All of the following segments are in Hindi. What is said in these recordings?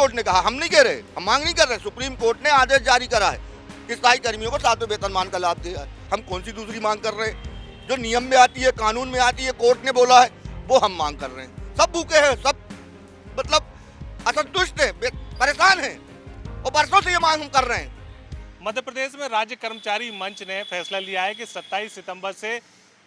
कोर्ट ने कहा, हम नहीं कह रहे, हम मांग नहीं कर रहे। सुप्रीम कोर्ट ने आदेश जारी करा है कि स्थायी कर्मियों को 7वें वेतनमान का लाभ दिया है। हम कौन सी दूसरी मांग कर रहे हैं? जो नियम में आती है, कानून में आती है, कोर्ट ने बोला है, वो हम मांग कर रहे हैं। सब भूखे हैं, सब मतलब असंतुष्ट हैं, परेशान हैं और बरसों से ये मांग हम कर रहे हैं। मध्य प्रदेश में राज्य कर्मचारी मंच ने फैसला लिया है कि 27 सितंबर से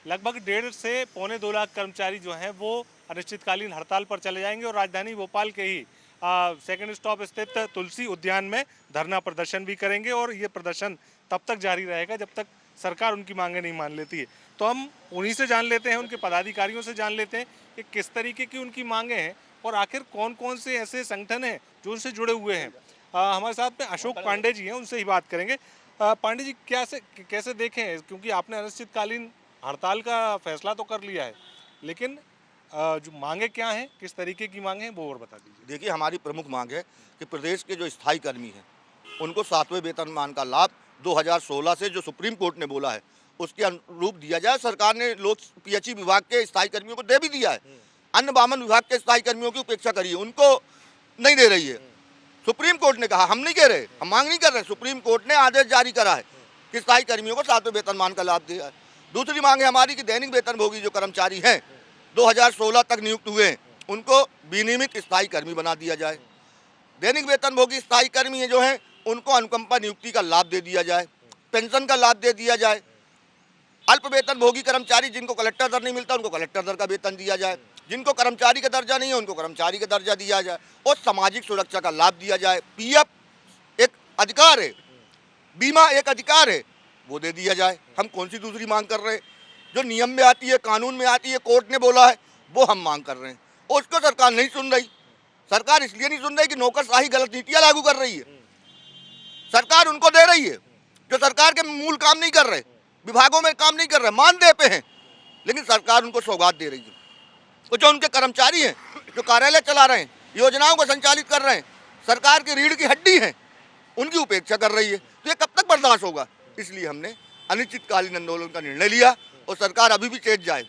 लगभग 1.5 से पौने 2 लाख कर्मचारी जो हैं वो अनिश्चितकालीन हड़ताल पर चले जाएंगे और राजधानी भोपाल के ही सेकंड स्टॉप स्थित तुलसी उद्यान में धरना प्रदर्शन भी करेंगे और ये प्रदर्शन तब तक जारी रहेगा जब तक सरकार उनकी मांगे नहीं मान लेती है। तो हम उन्हीं से जान लेते हैं, उनके पदाधिकारियों से जान लेते हैं कि किस तरीके की उनकी मांगे हैं और आखिर कौन कौन से ऐसे संगठन हैं जो उनसे जुड़े हुए हैं। हमारे साथ में अशोक पांडे जी हैं, उनसे ही बात करेंगे। पांडे जी कैसे देखें, क्योंकि आपने अनिश्चितकालीन हड़ताल का फैसला तो कर लिया है, लेकिन जो मांगे क्या हैं, किस तरीके की मांगे हैं, वो और बता दीजिए। देखिए, हमारी प्रमुख मांग है कि प्रदेश के जो स्थायी कर्मी हैं उनको 7वें वेतनमान का लाभ 2016 से जो सुप्रीम कोर्ट ने बोला है उसके अनुरूप दिया जाए। सरकार ने लोक पीएचई विभाग के स्थायी कर्मियों को दे भी दिया है, अन्य 52 विभाग के स्थायी कर्मियों की उपेक्षा करी है, उनको नहीं दे रही है। सुप्रीम कोर्ट ने कहा, हम नहीं कह रहे, हम मांग नहीं कर रहे। सुप्रीम कोर्ट ने आदेश जारी करा है कि स्थायी कर्मियों को 7वें वेतनमान का लाभ दिया है। दूसरी मांग है हमारी कि दैनिक वेतनभोगी जो कर्मचारी हैं 2016 तक नियुक्त हुए हैं उनको विनियमित स्थायी कर्मी बना दिया जाए। दैनिक वेतनभोगी स्थायी कर्मी जो हैं उनको अनुकंपा नियुक्ति का लाभ दे दिया जाए, पेंशन का लाभ दे दिया जाए। अल्प वेतनभोगी कर्मचारी जिनको कलेक्टर दर नहीं मिलता उनको कलेक्टर दर का वेतन दिया जाए, जिनको कर्मचारी का दर्जा नहीं है उनको कर्मचारी का दर्जा दिया जाए और सामाजिक सुरक्षा का लाभ दिया जाए। पीएफ एक अधिकार है, बीमा एक अधिकार है, वो दे दिया जाए। हम कौन सी दूसरी मांग कर रहे हैं? जो नियम में आती है, कानून में आती है, कोर्ट ने बोला है, वो हम मांग कर रहे हैं और उसको सरकार नहीं सुन रही। सरकार इसलिए नहीं सुन रही कि नौकरशाही गलत नीतियां लागू कर रही है। सरकार उनको दे रही है जो सरकार के मूल काम नहीं कर रहे, विभागों में काम नहीं कर रहे, मानदेय पे हैं, लेकिन सरकार उनको सौगात दे रही है। तो जो उनके कर्मचारी हैं, जो कार्यालय चला रहे हैं, योजनाओं को संचालित कर रहे हैं, सरकार की रीढ़ की हड्डी हैं, उनकी उपेक्षा कर रही है। तो ये कब तक बर्दाश्त होगा? इसलिए हमने अनिश्चितकालीन आंदोलन का निर्णय लिया और सरकार अभी भी चेत जाए,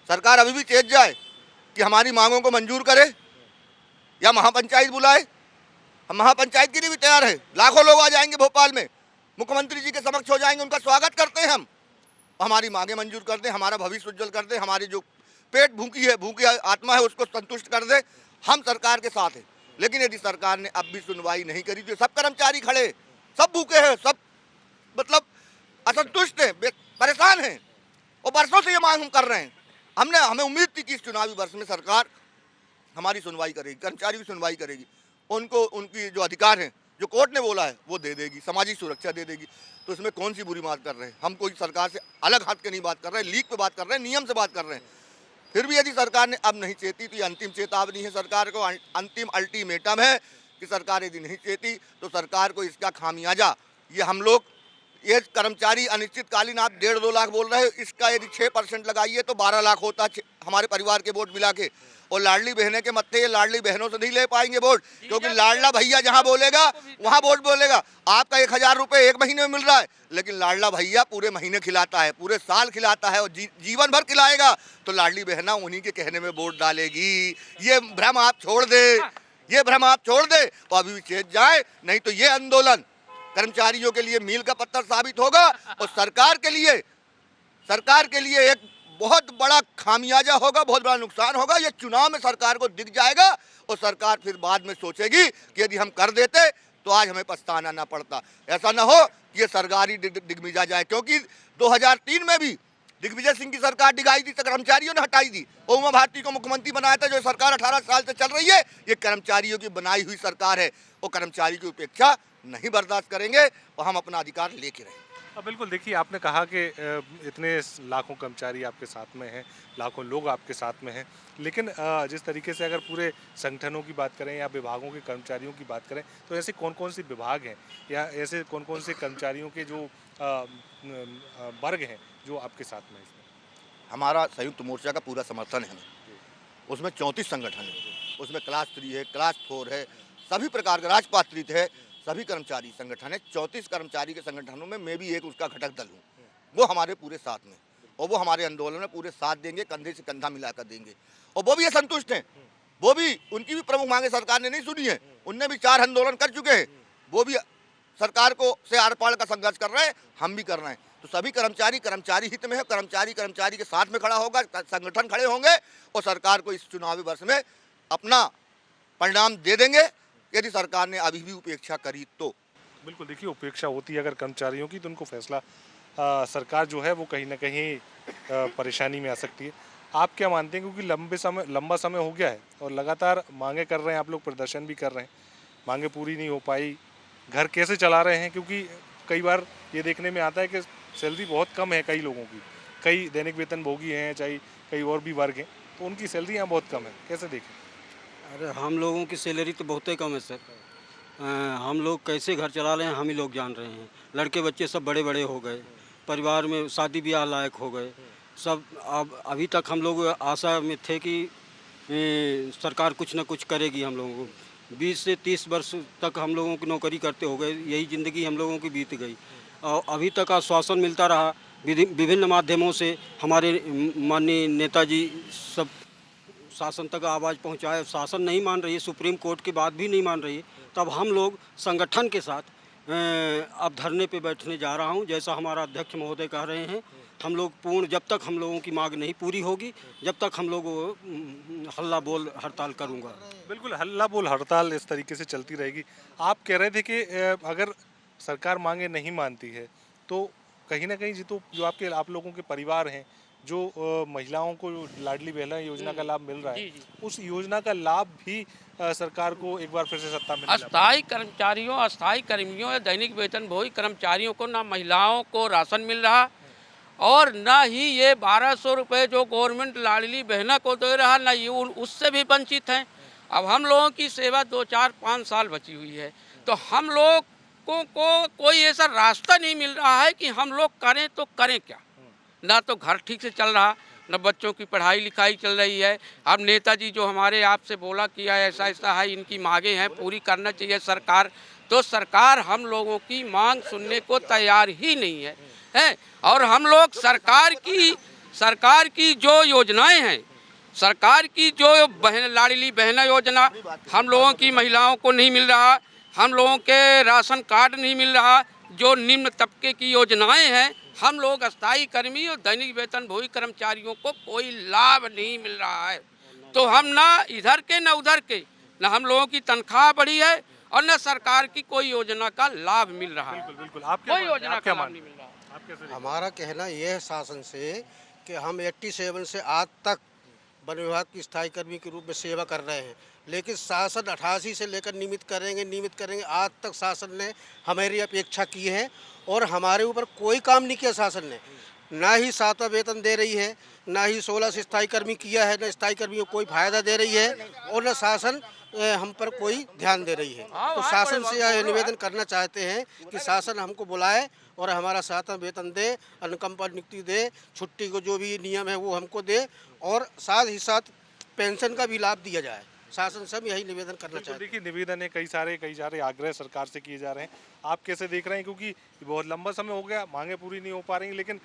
सरकार अभी भी चेत जाए कि हमारी मांगों को मंजूर करे या महापंचायत बुलाए। हम महापंचायत के लिए भी तैयार हैं। लाखों लोग आ जाएंगे भोपाल में, मुख्यमंत्री जी के समक्ष हो जाएंगे, उनका स्वागत करते हैं हम। हमारी मांगे मंजूर कर दें, हमारा भविष्य उज्जवल कर दें, हमारी जो पेट भूखी आत्मा है उसको संतुष्ट कर दे। हम सरकार के साथ हैं, लेकिन यदि सरकार ने अब भी सुनवाई नहीं करी तो सब कर्मचारी खड़े, सब भूखे हैं, सब मतलब असंतुष्ट हैं, परेशान हैं और बरसों से ये मांग हम कर रहे हैं। हमें उम्मीद थी कि इस चुनावी वर्ष में सरकार हमारी सुनवाई करेगी, कर्मचारी की सुनवाई करेगी, उनको उनकी जो अधिकार हैं जो कोर्ट ने बोला है वो दे देगी, सामाजिक सुरक्षा दे देगी। तो इसमें कौन सी बुरी बात कर रहे हैं? हम कोई सरकार से अलग हट के नहीं बात कर रहे हैं, लीक पे बात कर रहे हैं, नियम से बात कर रहे हैं। फिर भी यदि सरकार ने अब नहीं चेती तो ये अंतिम चेतावनी है, सरकार को अंतिम अल्टीमेटम है कि सरकार यदि नहीं चेती तो सरकार को इसका खामियाजा, ये हम लोग, ये कर्मचारी अनिश्चितकालीन आप 1.5-2 लाख बोल रहे हो, इसका यदि 6% लगाइए तो 12 लाख होता है हमारे परिवार के वोट मिला के। और लाडली बहनें के मत्थे ये लाडली बहनों से नहीं ले पाएंगे वोट, क्योंकि लाडला भैया जहां बोलेगा वहां वोट बोलेगा। आपका 1000 रुपये 1 महीने में मिल रहा है, लेकिन लाडला भैया पूरे महीने खिलाता है, पूरे साल खिलाता है और जीवन भर खिलाएगा। तो लाडली बहना उन्हीं के कहने में वोट डालेगी। ये भ्रम आप छोड़ दे, ये भ्रम आप छोड़ दे और अभी भी चेत जाए, नहीं तो ये आंदोलन कर्मचारियों के लिए मील का पत्थर साबित होगा और सरकार के लिए एक बहुत बड़ा खामियाजा होगा, बहुत बड़ा नुकसान होगा। ये चुनाव में सरकार को दिख जाएगा और सरकार फिर बाद में सोचेगी कि यदि हम कर देते तो आज हमें पछताना ना पड़ता। ऐसा ना हो कि ये सरकार ही दिग्मिजा जाए, क्योंकि 2003 में भी दिग्विजय सिंह की सरकार डिगाई थी तो कर्मचारियों ने हटाई थी। उमा भारती को मुख्यमंत्री बनाया था, जो सरकार 18 साल से चल रही है ये कर्मचारियों की बनाई हुई सरकार है और कर्मचारी की उपेक्षा नहीं बर्दाश्त करेंगे और हम अपना अधिकार लेके रहेंगे। बिल्कुल, देखिए आपने कहा कि इतने लाखों कर्मचारी आपके साथ में हैं, लाखों लोग आपके साथ में हैं, लेकिन जिस तरीके से अगर पूरे संगठनों की बात करें या विभागों के कर्मचारियों की बात करें तो ऐसे कौन कौन से विभाग हैं या ऐसे कौन कौन से कर्मचारियों के जो वर्ग हैं जो आपके साथ में हैं? हमारा संयुक्त मोर्चा का पूरा समर्थन है, उसमें 34 संगठन है, उसमें क्लास 3 है, क्लास 4 है, सभी प्रकार का राजपात्रित है, सभी कर्मचारी संगठन है। 34 कर्मचारी के संगठनों में मैं भी एक उसका घटक दल हूँ, वो हमारे पूरे साथ में और वो हमारे आंदोलन में पूरे साथ देंगे, कंधे से कंधा मिलाकर देंगे और वो भी ये संतुष्ट हैं। वो भी, उनकी भी प्रमुख मांगे सरकार ने नहीं सुनी है, उनने भी 4 आंदोलन कर चुके हैं, वो भी सरकार को से आर पार का संघर्ष कर रहे हैं, हम भी कर रहे हैं। तो सभी कर्मचारी हित में है, कर्मचारी के साथ में खड़ा होगा, संगठन खड़े होंगे और सरकार को इस चुनावी वर्ष में अपना परिणाम दे देंगे यदि सरकार ने अभी भी उपेक्षा करी तो। बिल्कुल, देखिए उपेक्षा होती है अगर कर्मचारियों की तो उनको फैसला सरकार जो है वो कहीं ना कहीं परेशानी में आ सकती है। आप क्या मानते हैं, क्योंकि लंबा समय हो गया है और लगातार मांगे कर रहे हैं आप लोग, प्रदर्शन भी कर रहे हैं, मांगे पूरी नहीं हो पाई, घर कैसे चला रहे हैं? क्योंकि कई बार ये देखने में आता है कि सैलरी बहुत कम है कई लोगों की, कई दैनिक वेतन भोगी हैं, चाहे कई और भी वर्ग हैं, तो उनकी सैलरी यहाँ बहुत कम है, कैसे देखें? अरे हम लोगों की सैलरी तो बहुत ही कम है सर। हम लोग कैसे घर चला रहे हैं हम ही लोग जान रहे हैं। लड़के बच्चे सब बड़े बड़े हो गए, परिवार में शादी ब्याह लायक हो गए सब। अब अभी तक हम लोग आशा में थे कि सरकार कुछ न कुछ करेगी हम लोगों को। 20 से 30 वर्ष तक हम लोगों की नौकरी करते हो गए, यही ज़िंदगी हम लोगों की बीत गई और अभी तक आश्वासन मिलता रहा विभिन्न माध्यमों से। हमारे माननीय नेताजी सब शासन तक आवाज़ पहुंचाए, शासन नहीं मान रही है, सुप्रीम कोर्ट की बात भी नहीं मान रही है। तब हम लोग संगठन के साथ अब धरने पे बैठने जा रहा हूं, जैसा हमारा अध्यक्ष महोदय कह रहे हैं। हम लोग पूर्ण, जब तक हम लोगों की मांग नहीं पूरी होगी, जब तक हम लोग हल्ला बोल हड़ताल करूंगा। बिल्कुल, हल्ला बोल हड़ताल इस तरीके से चलती रहेगी। आप कह रहे थे कि अगर सरकार मांगे नहीं मानती है तो कहीं ना कहीं जो आप लोगों के परिवार हैं, जो महिलाओं को लाडली बहना योजना का लाभ मिल रहा है, उस योजना का लाभ भी सरकार को एक बार फिर से सत्ता में अस्थायी कर्मचारियों, अस्थायी कर्मियों या दैनिक वेतन भोगी कर्मचारियों को ना महिलाओं को राशन मिल रहा और ना ही ये 1200 रुपये जो गवर्नमेंट लाडली बहना को दे रहा, ना ये उससे भी वंचित हैं। अब हम लोगों की सेवा 2, 4, 5 साल बची हुई है, तो हम लोग को कोई ऐसा रास्ता नहीं मिल रहा है कि हम लोग करें तो करें क्या। ना तो घर ठीक से चल रहा, न बच्चों की पढ़ाई लिखाई चल रही है। अब नेताजी जो हमारे आपसे बोला किया ऐसा ऐसा है, इनकी मांगे हैं, पूरी करना चाहिए सरकार, तो सरकार हम लोगों की मांग सुनने को तैयार ही नहीं है। और हम लोग सरकार की जो योजनाएं हैं, सरकार की जो लाडली बहना योजना हम लोगों की महिलाओं को नहीं मिल रहा, हम लोगों के राशन कार्ड नहीं मिल रहा, जो निम्न तबके की योजनाएं हैं, हम लोग अस्थायी कर्मी और दैनिक वेतन भोगी कर्मचारियों को कोई लाभ नहीं मिल रहा है। तो हम ना इधर के ना उधर के, ना हम लोगों की तनख्वाह बढ़ी है और न सरकार की कोई योजना का लाभ मिल रहा है। बिल्कुल, कोई योजना का लाभ नहीं मिल रहा। हमारा कहना यह है शासन से कि हम 87 से आज तक वन विभाग की स्थायी कर्मी के रूप में सेवा कर रहे हैं, लेकिन शासन 88 से लेकर नियमित करेंगे, आज तक शासन ने हमारी अपेक्षा की है और हमारे ऊपर कोई काम नहीं किया शासन ने। ना ही 7वां वेतन दे रही है, ना ही 16 से स्थायी कर्मी किया है, न स्थायी कर्मियों को कोई फायदा दे रही है और न शासन हम पर कोई ध्यान दे रही है। तो शासन से यह निवेदन करना चाहते हैं कि शासन हमको बुलाए और हमारा 7वां वेतन दे, अनुकंपा नियुक्ति दे, छुट्टी को जो भी नियम है वो हमको दे और साथ ही साथ पेंशन का भी लाभ दिया जाए। शासन से हम यही निवेदन करना चाहते हैं। देखिए, निवेदन है, कई सारे आग्रह सरकार से किए जा रहे हैं। आप कैसे देख रहे हैं, क्योंकि बहुत लंबा समय हो गया, मांगे पूरी नहीं हो पा रही, लेकिन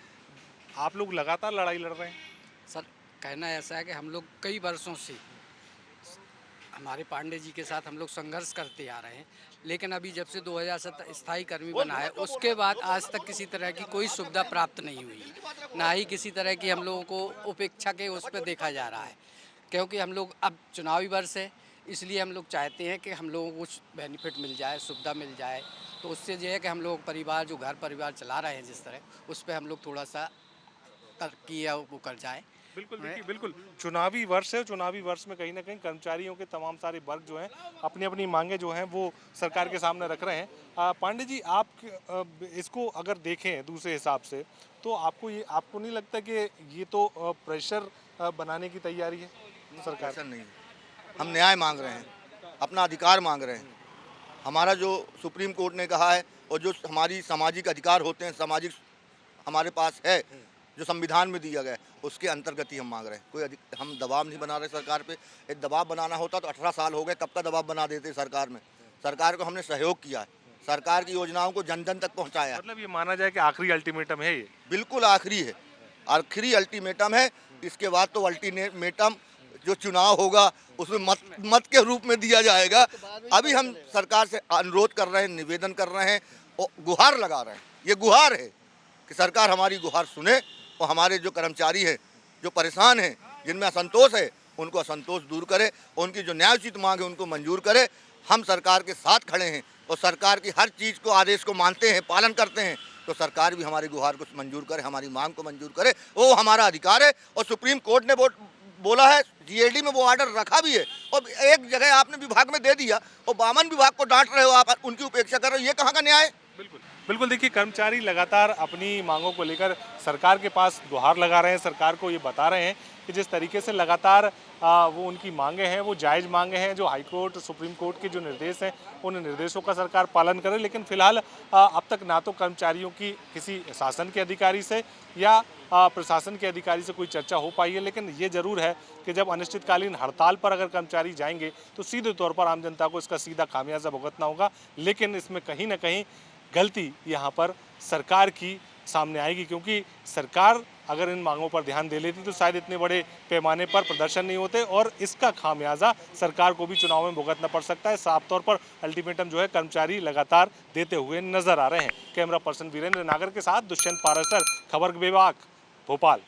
आप लोग लगातार लड़ाई लड़ रहे हैं। सर, कहना ऐसा है कि हम लोग कई वर्षों से हमारे पांडे जी के साथ हम लोग संघर्ष करते आ रहे हैं, लेकिन अभी जब से 2007 स्थायी कर्मी बना है उसके बाद आज तक किसी तरह की कोई सुविधा प्राप्त नहीं हुई, ना ही किसी तरह की हम लोगों को उपेक्षा के उस पर देखा जा रहा है। क्योंकि हम लोग अब चुनावी वर्ष है, इसलिए हम लोग चाहते हैं कि हम लोगों को कुछ बेनिफिट मिल जाए, सुविधा मिल जाए, तो उससे ये है कि हम लोग परिवार जो घर परिवार चला रहे हैं जिस तरह, उस पर हम लोग थोड़ा सा तरक्की या वो कर जाए। बिल्कुल, देखिए बिल्कुल चुनावी वर्ष है, चुनावी वर्ष में कहीं ना कहीं कर्मचारियों के तमाम सारे वर्ग जो हैं अपनी अपनी मांगे जो हैं वो सरकार के सामने रख रहे हैं। पांडे जी, आप इसको अगर देखें दूसरे हिसाब से तो आपको नहीं लगता कि ये तो प्रेशर बनाने की तैयारी है सरकार? ऐसा नहीं, हम न्याय मांग रहे हैं, अपना अधिकार मांग रहे हैं। हमारा जो सुप्रीम कोर्ट ने कहा है और जो हमारी सामाजिक अधिकार होते हैं, सामाजिक हमारे पास है जो संविधान में दिया गया है, उसके अंतर्गत ही हम मांग रहे हैं। कोई हम दबाव नहीं बना रहे सरकार पे। एक दबाव बनाना होता तो 18 साल हो गए, तब का दबाव बना देते सरकार में। सरकार को हमने सहयोग किया है, सरकार की योजनाओं को जन जन तक पहुंचाया। मतलब ये माना जाए कि आखिरी अल्टीमेटम है ये? बिल्कुल आखिरी है, आखिरी अल्टीमेटम है। इसके बाद तो अल्टीमेटम जो चुनाव होगा उसमें मत के रूप में दिया जाएगा। अभी हम सरकार से अनुरोध कर रहे हैं, निवेदन कर रहे हैं और गुहार लगा रहे हैं। ये गुहार है कि सरकार हमारी गुहार सुने और हमारे जो कर्मचारी हैं, जो परेशान हैं, जिनमें असंतोष है, उनको असंतोष दूर करे, उनकी जो न्यायोचित मांग है उनको मंजूर करे। हम सरकार के साथ खड़े हैं और सरकार की हर चीज़ को, आदेश को मानते हैं, पालन करते हैं। तो सरकार भी हमारी गुहार को मंजूर करे, हमारी मांग को मंजूर करे, वो हमारा अधिकार है। और सुप्रीम कोर्ट ने बोला है, जीएडी में वो ऑर्डर रखा भी है और एक जगह आपने विभाग में दे दिया और 52 विभाग को डांट रहे हो आप, उनकी उपेक्षा कर रहे हो, ये कहाँ का न्याय है? बिल्कुल बिल्कुल। देखिए, कर्मचारी लगातार अपनी मांगों को लेकर सरकार के पास गुहार लगा रहे हैं, सरकार को ये बता रहे हैं कि जिस तरीके से लगातार वो उनकी मांगे हैं वो जायज़ मांगे हैं। जो हाईकोर्ट, सुप्रीम कोर्ट के जो निर्देश हैं उन निर्देशों का सरकार पालन करे। लेकिन फिलहाल अब तक ना तो कर्मचारियों की किसी शासन के अधिकारी से या प्रशासन के अधिकारी से कोई चर्चा हो पाई है। लेकिन ये जरूर है कि जब अनिश्चितकालीन हड़ताल पर अगर कर्मचारी जाएंगे तो सीधे तौर पर आम जनता को इसका सीधा खामियाजा भुगतना होगा। लेकिन इसमें कहीं ना कहीं गलती यहाँ पर सरकार की सामने आएगी, क्योंकि सरकार अगर इन मांगों पर ध्यान दे लेती तो शायद इतने बड़े पैमाने पर प्रदर्शन नहीं होते और इसका खामियाजा सरकार को भी चुनाव में भुगतना पड़ सकता है। साफ तौर पर अल्टीमेटम जो है कर्मचारी लगातार देते हुए नजर आ रहे हैं। कैमरा पर्सन वीरेंद्र नागर के साथ दुष्यंत पारासर, खबर विभाग, भोपाल।